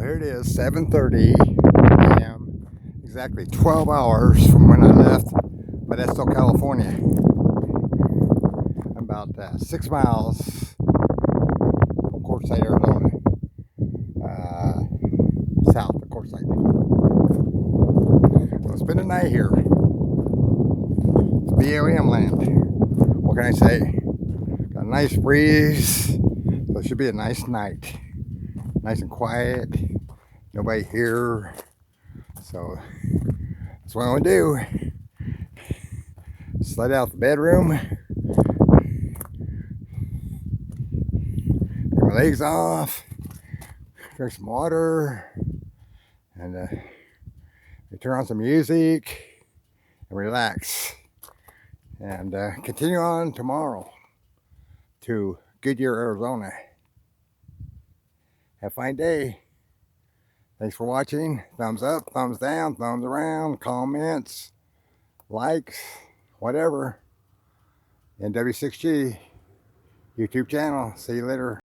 Here it is, 7:30 a.m. Exactly 12 hours from when I left Modesto, California. I'm about 6 miles from Quartzsite, Arizona, south of Quartzsite. We'll spend the night here. It's BLM land. What can I say? Got a nice breeze, so it should be a nice night. Nice and quiet. Nobody here. So that's what I'm gonna do. Slide out the bedroom. Get my legs off. Drink some water. And turn on some music and relax. And continue on tomorrow to Goodyear, Arizona. Have a fine day. Thanks for watching. Thumbs up, thumbs down, thumbs around, comments, likes, whatever. NW6G YouTube channel. See you later.